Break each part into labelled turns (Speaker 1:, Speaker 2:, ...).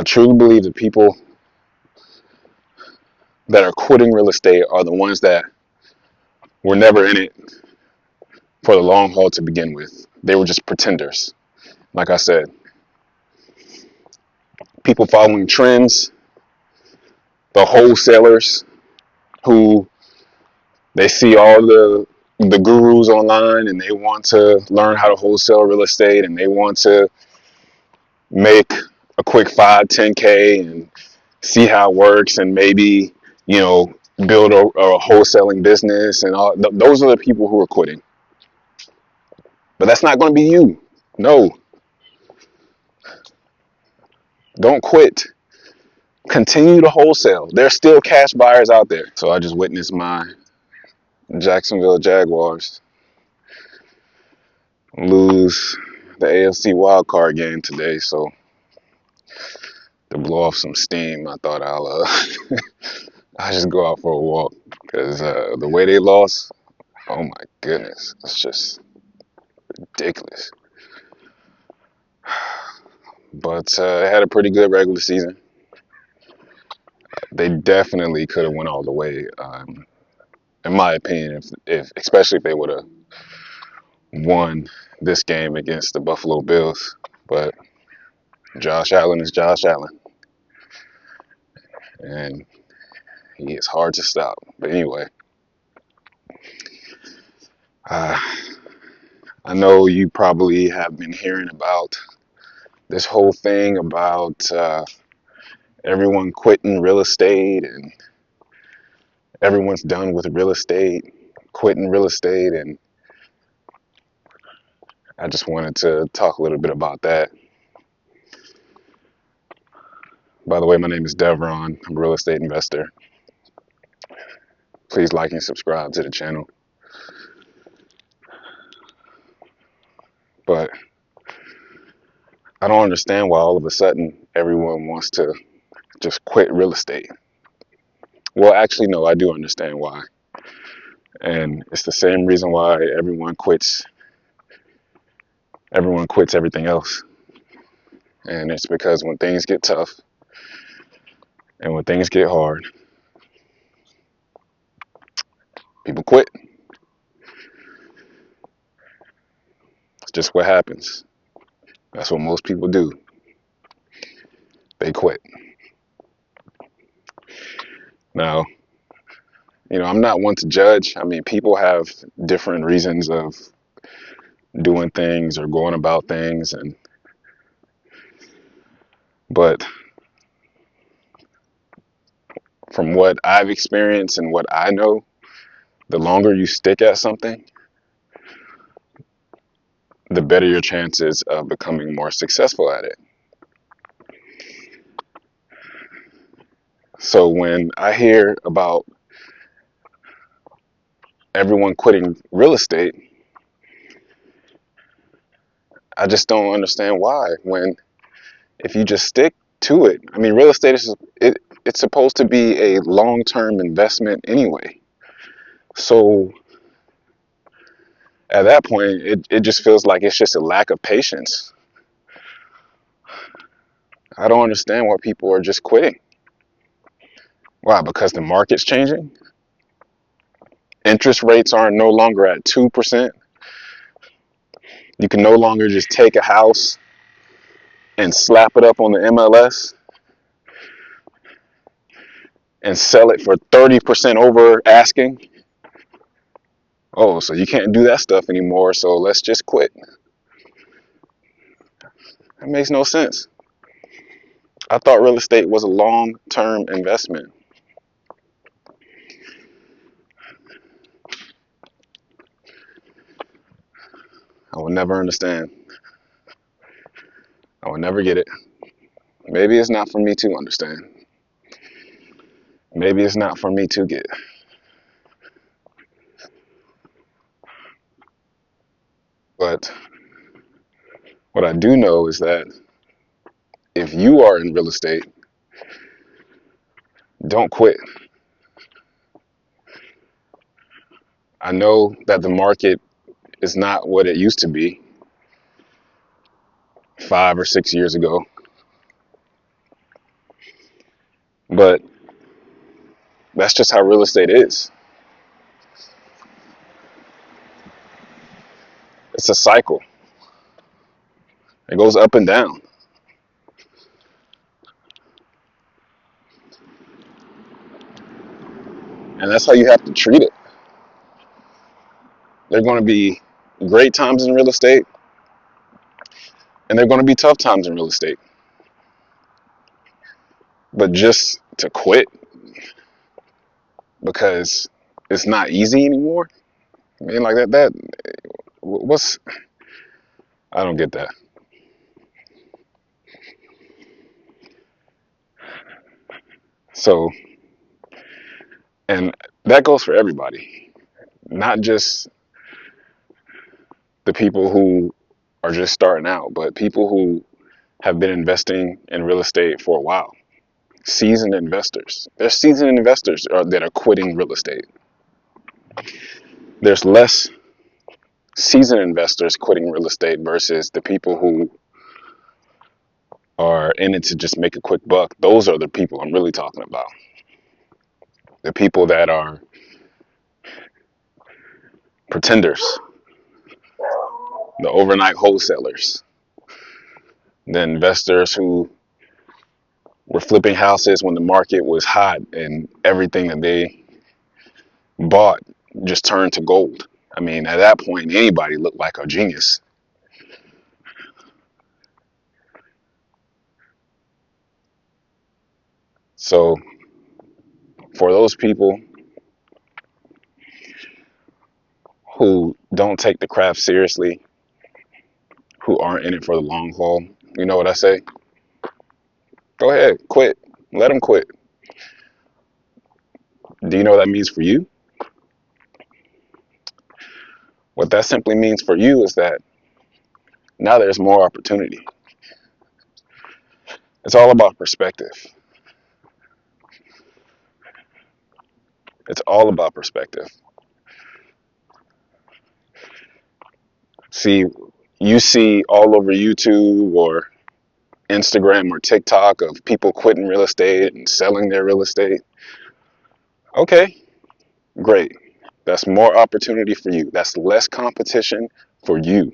Speaker 1: I truly believe the people that are quitting real estate are the ones that were never in it for the long haul to begin with. They were just pretenders. Like I said, people following trends, the wholesalers who they see all the gurus online and they want to learn how to wholesale real estate and they want to make a quick 5, 10K and see how it works and maybe, you know, build a wholesaling business and all. Those are the people who are quitting. But that's not going to be you. No, don't quit. Continue to wholesale. There's still cash buyers out there. So I just witnessed my Jacksonville Jaguars lose the AFC wildcard game today. So to blow off some steam, I thought I'll just go out for a walk because the way they lost, oh my goodness, it's just ridiculous. But it had a pretty good regular season. They definitely could have went all the way, in my opinion. If especially if they would have won this game against the Buffalo Bills. But Josh Allen is Josh Allen, and he is hard to stop. But anyway, uh, I know you probably have been hearing about this whole thing about everyone quitting real estate and everyone's done with real estate, quitting real estate, and I just wanted to talk a little bit about that. By the way, my name is Devron. I'm a real estate investor. Please like and subscribe to the channel. But I don't understand why all of a sudden everyone wants to just quit real estate. Well, actually, no, I do understand why. And it's the same reason why everyone quits everything else. And it's because when things get tough and when things get hard, people quit. It's just what happens. That's what most people do. They quit. Now, I'm not one to judge. I mean, people have different reasons of doing things or going about things, but from what I've experienced and what I know, the longer you stick at something, the better your chances of becoming more successful at it. So when I hear about everyone quitting real estate, I just don't understand why. When if you just stick to it, I mean, real estate it's supposed to be a long-term investment anyway. So at that point, it just feels like it's just a lack of patience. I don't understand why people are just quitting. Why? Because the market's changing? Interest rates are no longer at 2%. You can no longer just take a house and slap it up on the MLS and sell it for 30% over asking. Oh, so you can't do that stuff anymore, so let's just quit. That makes no sense. I thought real estate was a long-term investment. I will never understand. I will never get it. Maybe it's not for me to understand. Maybe it's not for me to get. But what I do know is that if you are in real estate, don't quit. I know that the market is not what it used to be 5 or 6 years ago. But that's just how real estate is. It's a cycle. It goes up and down. And that's how you have to treat it. There are going to be great times in real estate, and there are going to be tough times in real estate. But just to quit because it's not easy anymore, I mean, like that, what's, I don't get that. So, and that goes for everybody, not just the people who are just starting out, but people who have been investing in real estate for a while. Seasoned investors. There's seasoned investors that are quitting real estate. There's less seasoned investors quitting real estate versus the people who are in it to just make a quick buck. Those are the people I'm really talking about. The people that are pretenders, the overnight wholesalers, the investors who were flipping houses when the market was hot and everything that they bought just turned to gold. I mean, at that point, anybody looked like a genius. So, for those people who don't take the craft seriously, who aren't in it for the long haul, you know what I say? Go ahead, quit. Let them quit. Do you know what that means for you? What that simply means for you is that now there's more opportunity. It's all about perspective. It's all about perspective. See, you see all over YouTube or Instagram or TikTok of people quitting real estate and selling their real estate. Okay, great. That's more opportunity for you. That's less competition for you.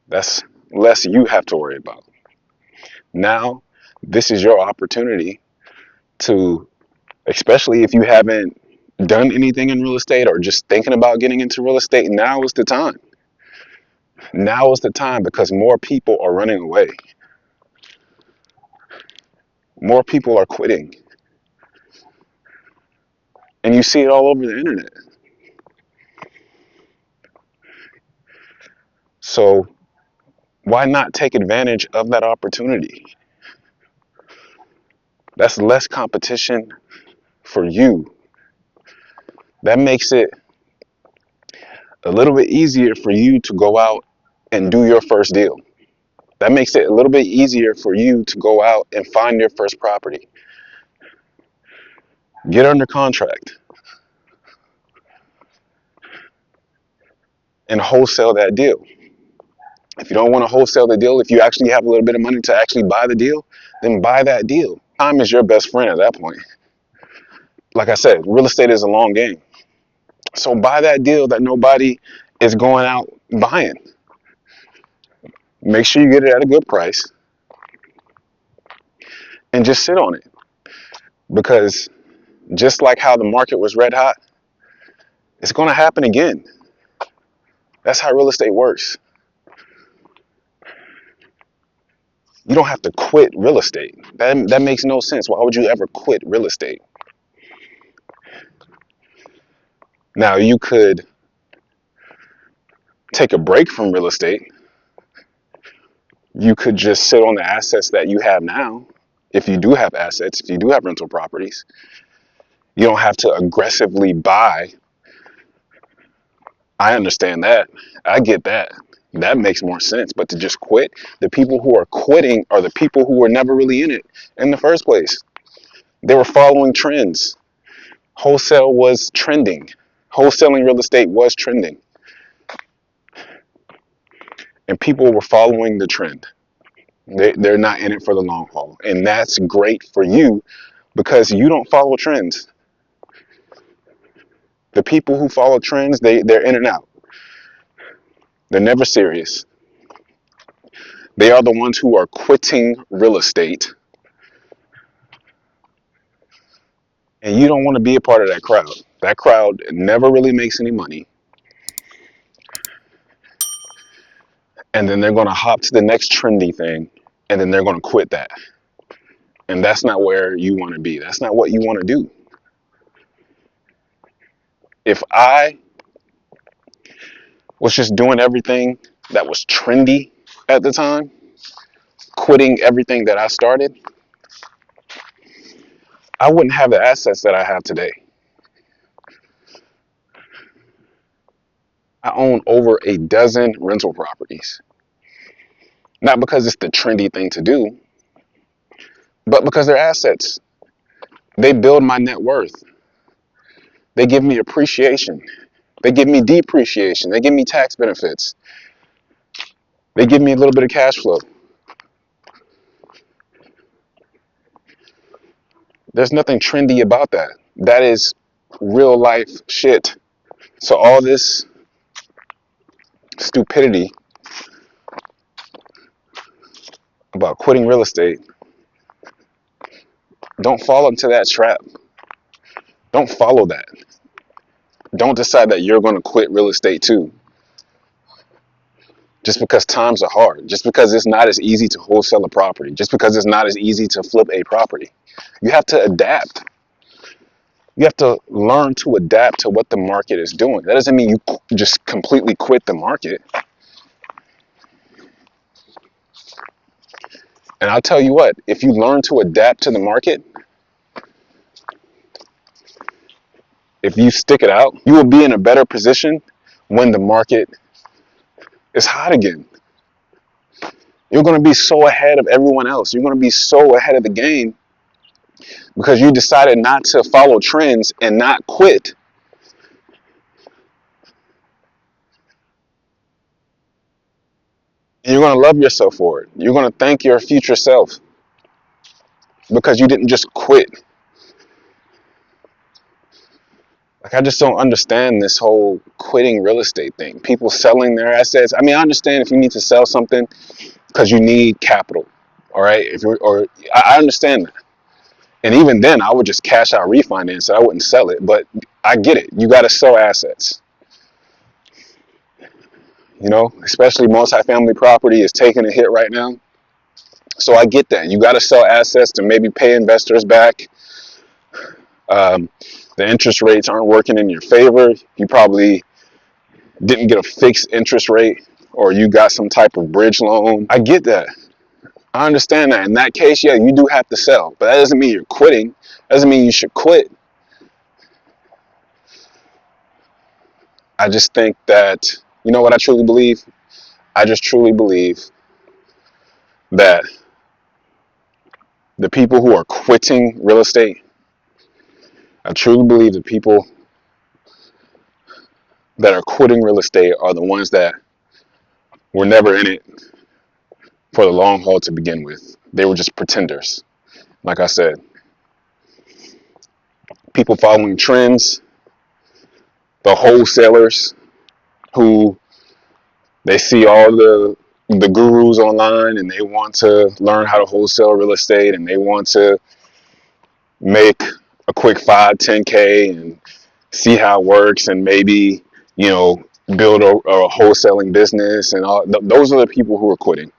Speaker 1: That's less you have to worry about. Now, this is your opportunity to, especially if you haven't done anything in real estate or just thinking about getting into real estate, now is the time. Now is the time because more people are running away. More people are quitting. And you see it all over the internet. So why not take advantage of that opportunity? That's less competition for you. That makes it a little bit easier for you to go out and do your first deal. That makes it a little bit easier for you to go out and find your first property. Get under contract and wholesale that deal. If you don't want to wholesale the deal, if you actually have a little bit of money to actually buy the deal, then buy that deal. Time is your best friend at that point. Like I said, real estate is a long game. So buy that deal that nobody is going out buying. Make sure you get it at a good price and just sit on it. Because just like how the market was red hot, it's going to happen again. That's how real estate works. You don't have to quit real estate. That makes no sense. Why would you ever quit real estate? Now, you could take a break from real estate. You could just sit on the assets that you have now. If you do have assets, if you do have rental properties, you don't have to aggressively buy. I understand that. I get that. That makes more sense. But to just quit, the people who are quitting are the people who were never really in it in the first place. They were following trends. Wholesale was trending. Wholesaling real estate was trending. And people were following the trend. They're not in it for the long haul. And that's great for you because you don't follow trends. The people who follow trends, they're in and out. They're never serious. They are the ones who are quitting real estate. And you don't want to be a part of that crowd. That crowd never really makes any money. And then they're going to hop to the next trendy thing. And then they're going to quit that. And that's not where you want to be. That's not what you want to do. If I was just doing everything that was trendy at the time, quitting everything that I started, I wouldn't have the assets that I have today. I own over a dozen rental properties. Not because it's the trendy thing to do, but because they're assets. They build my net worth. They give me appreciation. They give me depreciation. They give me tax benefits. They give me a little bit of cash flow. There's nothing trendy about that. That is real life shit. So all this stupidity about quitting real estate, don't fall into that trap. Don't follow that. Don't decide that you're going to quit real estate too. Just because times are hard, just because it's not as easy to wholesale a property, just because it's not as easy to flip a property. You have to adapt. You have to learn to adapt to what the market is doing. That doesn't mean you just completely quit the market. And I'll tell you what, if you learn to adapt to the market, if you stick it out, you will be in a better position when the market is hot again. You're going to be so ahead of everyone else. You're going to be so ahead of the game because you decided not to follow trends and not quit. You're going to love yourself for it. You're going to thank your future self because you didn't just quit. Like, I just don't understand this whole quitting real estate thing. People selling their assets. I mean, I understand if you need to sell something because you need capital. All right. If you're, or I understand that. And even then, I would just cash out refinance it. I wouldn't sell it. But I get it. You got to sell assets. You know, especially multifamily property is taking a hit right now. So I get that. You got to sell assets to maybe pay investors back. Um, the interest rates aren't working in your favor. You probably didn't get a fixed interest rate or you got some type of bridge loan. I get that. I understand that. In that case, yeah, you do have to sell. But that doesn't mean you're quitting. That doesn't mean you should quit. I just think that, you know what I truly believe? I just truly believe that the people who are quitting real estate, I truly believe the people that are quitting real estate are the ones that were never in it for the long haul to begin with. They were just pretenders. Like I said, people following trends, the wholesalers who they see all the gurus online and they want to learn how to wholesale real estate and they want to make a quick 5-10K and see how it works and maybe, you know, build a wholesaling business and all. Those are the people who are quitting.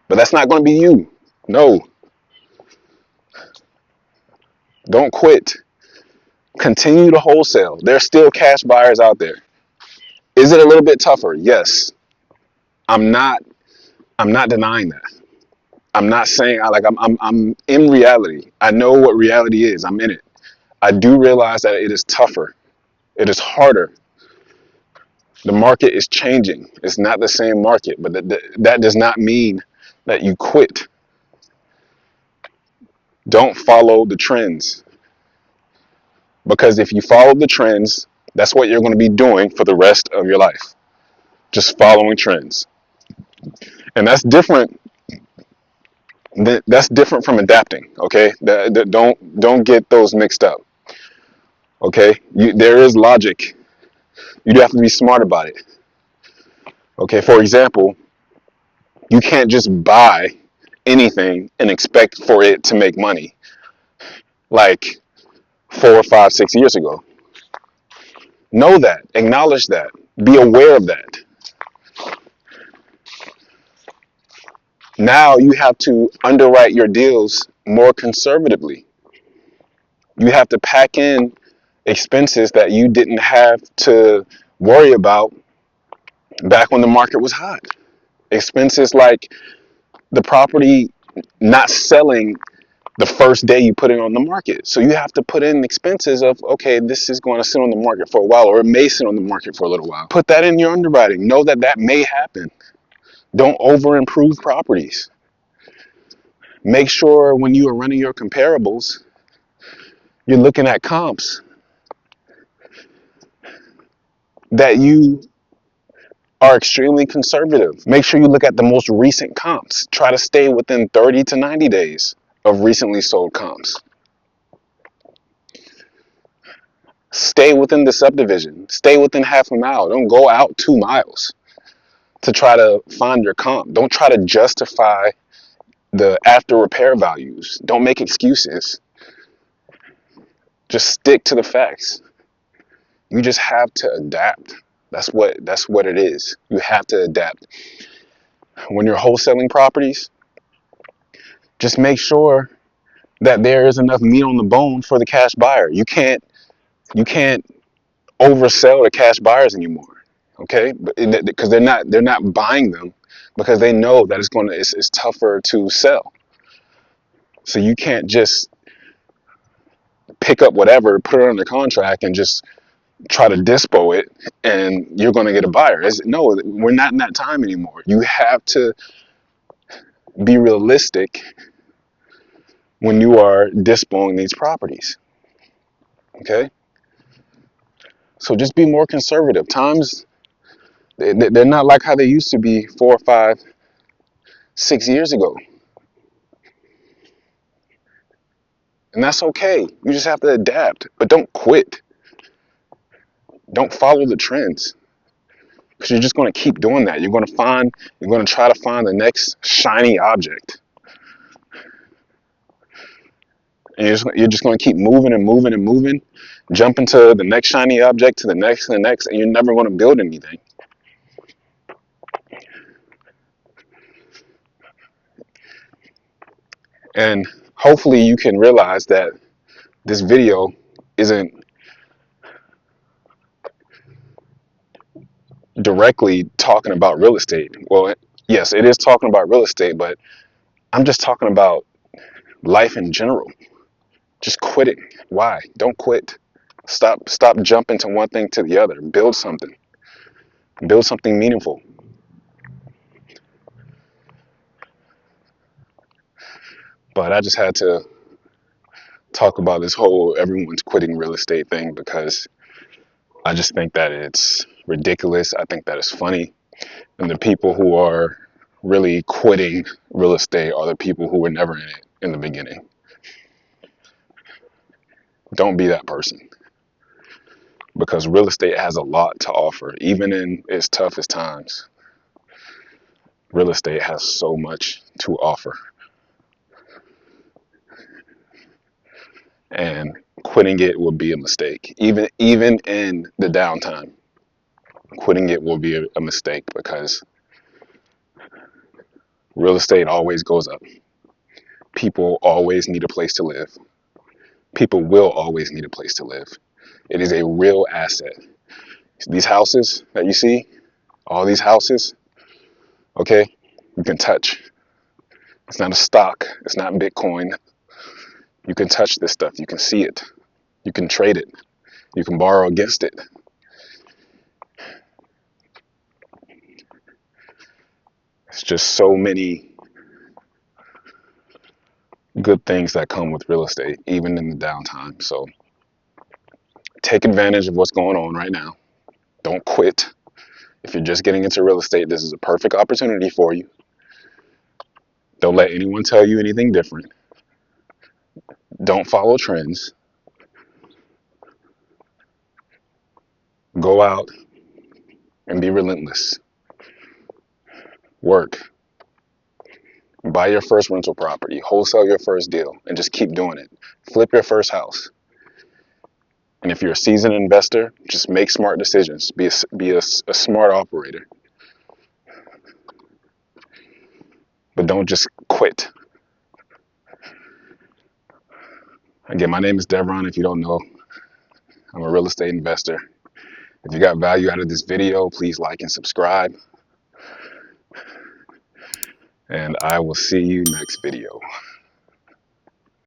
Speaker 1: But that's not going to be you. No, don't quit. Continue to wholesale. There's still cash buyers out there. Is it a little bit tougher? Yes. I'm not denying that. I'm not saying I'm in reality. I know what reality is. I'm in it. I do realize that it is tougher. It is harder. The market is changing. It's not the same market, but that does not mean that you quit. Don't follow the trends. Because if you follow the trends, that's what you're going to be doing for the rest of your life. Just following trends. And that's different. That's different from adapting. Okay, don't get those mixed up. Okay, there is logic. You have to be smart about it. Okay, for example, you can't just buy anything and expect for it to make money like 4 or 5, 6 years ago. Know that, acknowledge that, be aware of that. Now you have to underwrite your deals more conservatively. You have to pack in expenses that you didn't have to worry about back when the market was hot. Expenses like the property not selling the first day you put it on the market. So you have to put in expenses of, okay, this is going to sit on the market for a while, or it may sit on the market for a little while. Put that in your underwriting. Know that that may happen. Don't over improve properties. Make sure when you are running your comparables, you're looking at comps that you are extremely conservative. Make sure you look at the most recent comps. Try to stay within 30 to 90 days of recently sold comps. Stay within the subdivision. Stay within half a mile. Don't go out 2 miles to try to find your comp. Don't try to justify the after repair values. Don't make excuses. Just stick to the facts. You just have to adapt. That's what it is. You have to adapt. When you're wholesaling properties, just make sure that there is enough meat on the bone for the cash buyer. You can't oversell the cash buyers anymore. Okay? Because they're not buying them because they know that it's tougher to sell. So you can't just pick up whatever, put it under contract, and just try to dispo it, and you're going to get a buyer. No, we're not in that time anymore. You have to be realistic when you are dispoing these properties. Okay, so just be more conservative. Times they're not like how they used to be 4, 5, 6 years ago, and that's okay. You just have to adapt, but don't quit. Don't follow the trends, because you're just going to keep doing that. You're going to try to find the next shiny object. And you're just going to keep moving and moving and moving, jump into the next shiny object, to the next and the next, and you're never going to build anything. And hopefully you can realize that this video isn't directly talking about real estate. Well, yes, it is talking about real estate, but I'm just talking about life in general. Just quitting. Why? Don't quit. Stop jumping to one thing to the other. Build something. Build something meaningful. But I just had to talk about this whole everyone's quitting real estate thing because I just think that it's ridiculous. I think that it's funny. And the people who are really quitting real estate are the people who were never in it in the beginning. Don't be that person, because real estate has a lot to offer. Even in its toughest times, real estate has so much to offer. And quitting it will be a mistake. Even in the downtime, quitting it will be a mistake, because real estate always goes up. People always need a place to live. People will always need a place to live. It is a real asset. These houses that you see, all these houses, okay, you can touch. It's not a stock. It's not Bitcoin. You can touch this stuff. You can see it. You can trade it. You can borrow against it. It's just so many good things that come with real estate, even in the downtime. So take advantage of what's going on right now. Don't quit. If you're just getting into real estate, this is a perfect opportunity for you. Don't let anyone tell you anything different. Don't follow trends. Go out and be relentless. Work. Buy your first rental property. Wholesale your first deal and just keep doing it. Flip your first house. And if you're a seasoned investor, just make smart decisions. Be a smart operator. But don't just quit. Again, my name is Devron. If you don't know, I'm a real estate investor. If you got value out of this video, please like and subscribe. And I will see you next video.